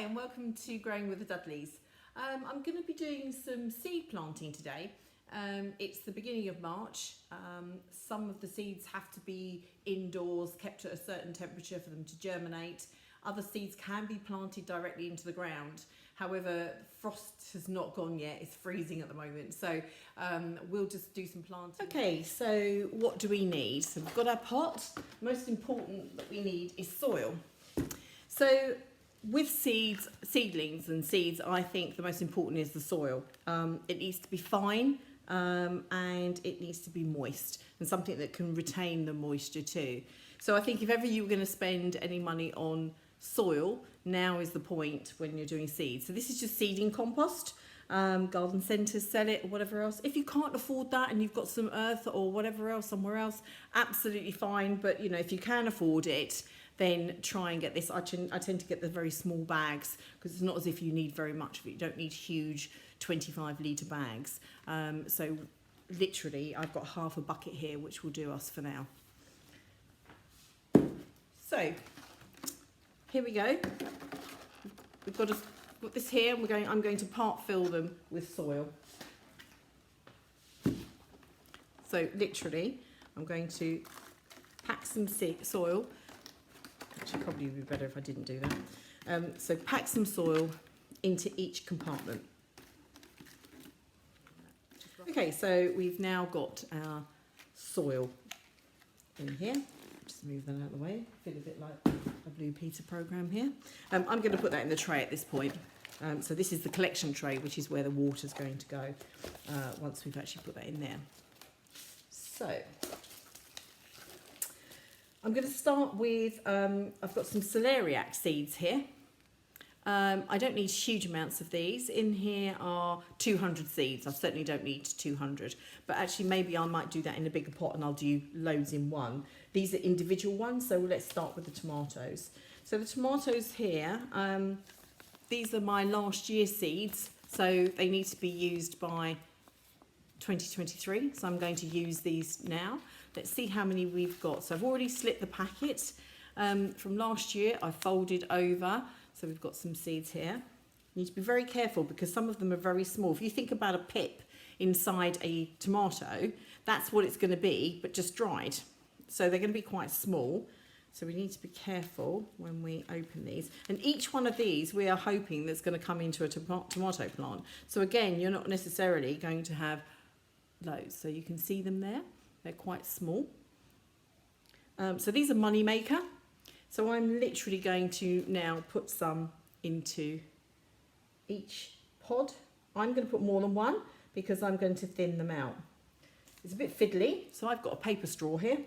Hi and welcome to Growing with the Dudleys. I'm going to be doing some seed planting today. It's the beginning of March. Some of the seeds have to be indoors, kept at a certain temperature for them to germinate. Other seeds can be planted directly into the ground. However, frost has not gone yet. It's freezing at the moment. So we'll just do some planting. Okay, so what do we need? So we've got our pot. Most important that we need is soil. So with seedlings and seeds, I think the most important is the soil. It needs to be fine and it needs to be moist and something that can retain the moisture too. So I think if ever you were going to spend any money on soil, now is the point when you're doing seeds. So this is just seeding compost. Garden centres sell it or whatever else. If you can't afford that and you've got some earth or whatever else somewhere else, absolutely fine. But you know, if you can afford it, then try and get this. I tend to get the very small bags because it's not as if you need very much of it. You don't need huge 25-litre bags. So literally I've got half a bucket here which will do us for now. So here we go. We've got this here and I'm going to part fill them with soil. So literally I'm going to pack some soil. Actually, probably would be better if I didn't do that. So pack some soil into each compartment. Okay, so we've now got our soil in here. Just move that out of the way. Feel a bit like a Blue Peter program here. I'm going to put that in the tray at this point. So this is the collection tray, which is where the water's going to go once we've actually put that in there. So I'm going to start with, I've got some celeriac seeds here. I don't need huge amounts of these. In here are 200 seeds. I certainly don't need 200, but actually maybe I might do that in a bigger pot and I'll do loads in one. These are individual ones, so let's start with the tomatoes. So the tomatoes here, these are my last year seeds, so they need to be used by 2023, so I'm going to use these now. Let's see how many we've got. So I've already slit the packet from last year. I folded over, so we've got some seeds here. You need to be very careful because some of them are very small. If you think about a pip inside a tomato, that's what it's going to be, but just dried. So they're going to be quite small. So we need to be careful when we open these. And each one of these we are hoping that's going to come into a tomato plant. So again, you're not necessarily going to have loads. So you can see them there. They're quite small. So these are money maker. So I'm literally going to now put some into each pod. I'm going to put more than one because I'm going to thin them out. It's a bit fiddly, so I've got a paper straw here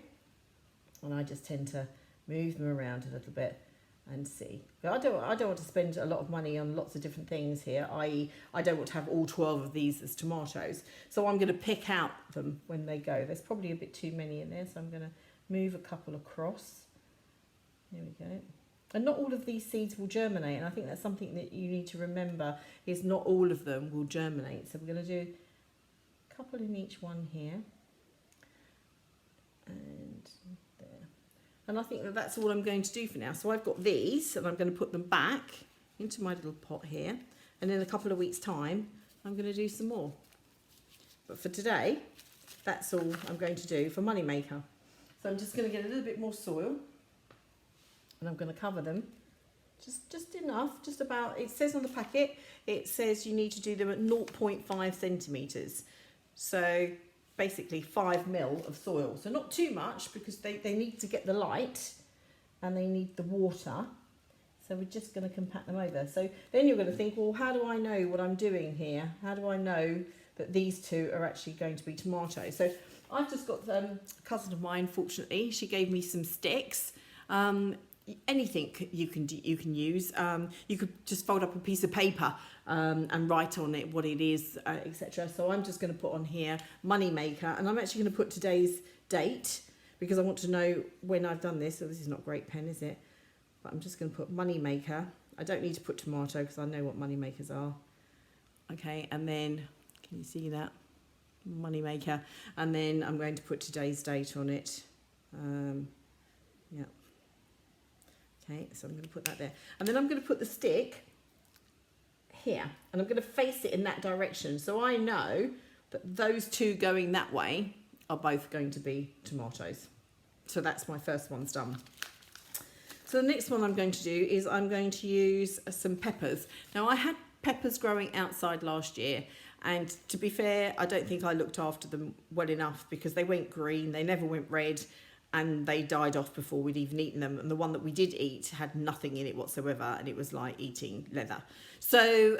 and I just tend to move them around a little bit and see. But I don't want to spend a lot of money on lots of different things here, i.e. I don't want to have all 12 of these as tomatoes. So I'm going to pick out them when they go. There's probably a bit too many in there, so I'm going to move a couple across. There we go. And not all of these seeds will germinate, and I think that's something that you need to remember, is not all of them will germinate. So we're going to do a couple in each one here. And there. And I think that that's all I'm going to do for now. So I've got these and I'm going to put them back into my little pot here. And in a couple of weeks' time, I'm going to do some more. But for today, that's all I'm going to do for money maker. So I'm just going to get a little bit more soil and I'm going to cover them just enough, just about, it says on the packet, it says you need to do them at 0.5 centimetres. So basically 5 mil of soil. So not too much because they need to get the light and they need the water. So we're just going to compact them over. So then you're going to think, well, how do I know what I'm doing here? How do I know that these two are actually going to be tomatoes? So I've just got a cousin of mine, fortunately, she gave me some sticks. Anything you can use. You could just fold up a piece of paper and write on it what it is, etc. So I'm just going to put on here money maker, and I'm actually going to put today's date because I want to know when I've done this. So this is not great pen, is it? But I'm just going to put money maker. I don't need to put tomato because I know what money makers are. Okay, and then can you see that? Money maker, and then I'm going to put today's date on it. Yeah. Okay, so I'm going to put that there. And then I'm going to put the stick here, and I'm going to face it in that direction. So I know that those two going that way are both going to be tomatoes. So that's my first one's done. So the next one I'm going to do is I'm going to use some peppers. Now I had peppers growing outside last year, and to be fair, I don't think I looked after them well enough because they went green, they never went red, and they died off before we'd even eaten them. And the one that we did eat had nothing in it whatsoever, and it was like eating leather. So,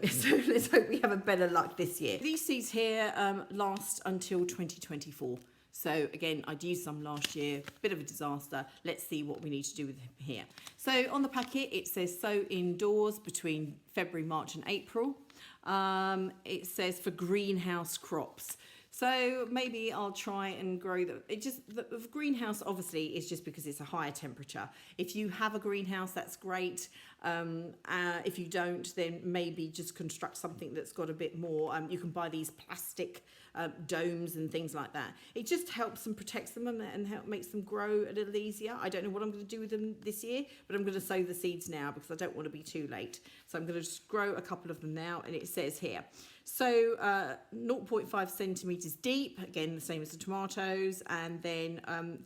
so let's hope we have a better luck this year. These seeds here last until 2024. So again, I'd used some last year, bit of a disaster. Let's see what we need to do with them here. So on the packet, it says sow indoors between February, March and April. It says for greenhouse crops. So maybe I'll try and grow them. The greenhouse obviously is just because it's a higher temperature. If you have a greenhouse, that's great. If you don't, then maybe just construct something that's got a bit more. You can buy these plastic domes and things like that. It just helps and protects them and makes them grow a little easier. I don't know what I'm going to do with them this year, but I'm going to sow the seeds now because I don't want to be too late. So I'm going to just grow a couple of them now, and it says here, so 0.5 centimetres deep, again the same as the tomatoes, and then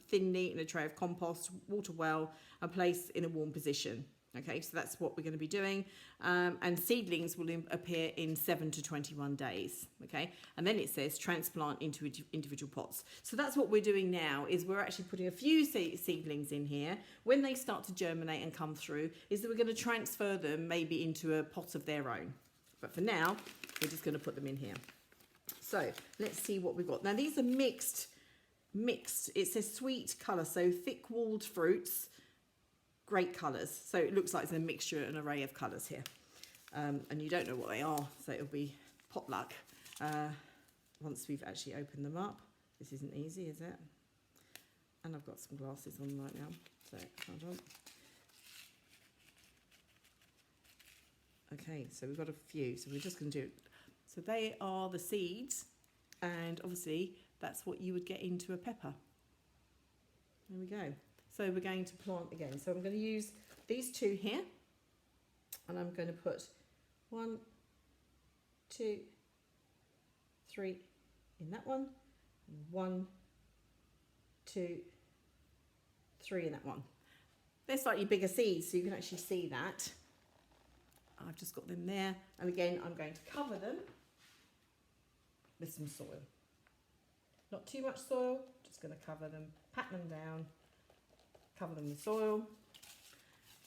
thinly in a tray of compost, water well, and place in a warm position. Okay, so that's what we're going to be doing, and seedlings will appear in 7 to 21 days. Okay, and then it says transplant into individual pots. So that's what we're doing now, is we're actually putting a few seedlings in here. When they start to germinate and come through, is that we're going to transfer them maybe into a pot of their own. But for now, we're just going to put them in here. So let's see what we've got. Now these are mixed. It says sweet colour, so thick-walled fruits. Great colours, so it looks like it's a mixture, an array of colours here, and you don't know what they are, so it'll be potluck once we've actually opened them up. This isn't easy, is it? And I've got some glasses on right now, so hold on. Okay, so we've got a few, so we're just going to do it. So they are the seeds, and obviously that's what you would get into a pepper. There we go. So we're going to plant again. So I'm going to use these two here, and I'm going to put 1, 2, 3 in that one, 1, 2, 3 in that one. They're slightly bigger seeds, so you can actually see that. I've just got them there, and again I'm going to cover them with some soil. Not too much soil, just going to cover them, pat them down. Cover them with soil.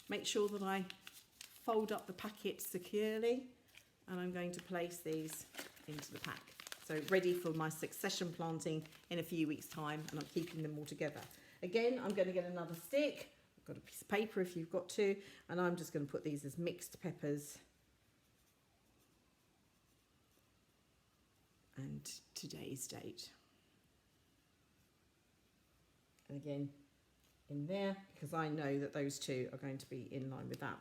Make sure that I fold up the packet securely, and I'm going to place these into the pack. So ready for my succession planting in a few weeks' time, and I'm keeping them all together. Again, I'm going to get another stick. I've got a piece of paper if you've got to, and I'm just going to put these as mixed peppers. And today's date. And again, in there, because I know that those two are going to be in line with that.